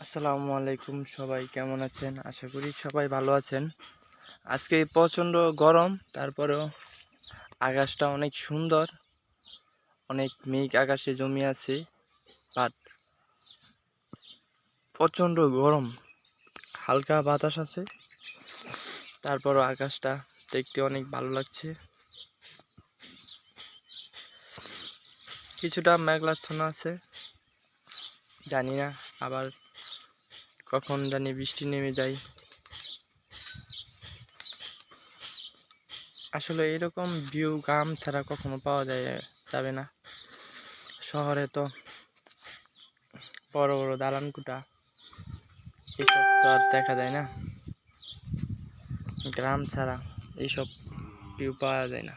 আসসালামু আলাইকুম, সবাই কেমন আছেন? আশা করি সবাই ভালো আছেন। আজকে প্রচণ্ড গরম, তারপরেও আকাশটা অনেক সুন্দর, অনেক মেঘ আকাশে জমে আছে। বাট প্রচণ্ড গরম, হালকা বাতাস আছে, তারপরও আকাশটা দেখতে অনেক ভালো লাগছে। কিছুটা মেঘলাচ্ছন্ন আছে, জানি না আবার কখন জানি বৃষ্টি নেমে যায়। আসলে এরকম ভিউ গ্রাম ছাড়া কখনো পাওয়া যাবে না। শহরে তো বড় বড় দালান কোঠা, এসব তো আর দেখা যায় না। গ্রাম ছাড়া এইসব ভিউ পাওয়া যায় না।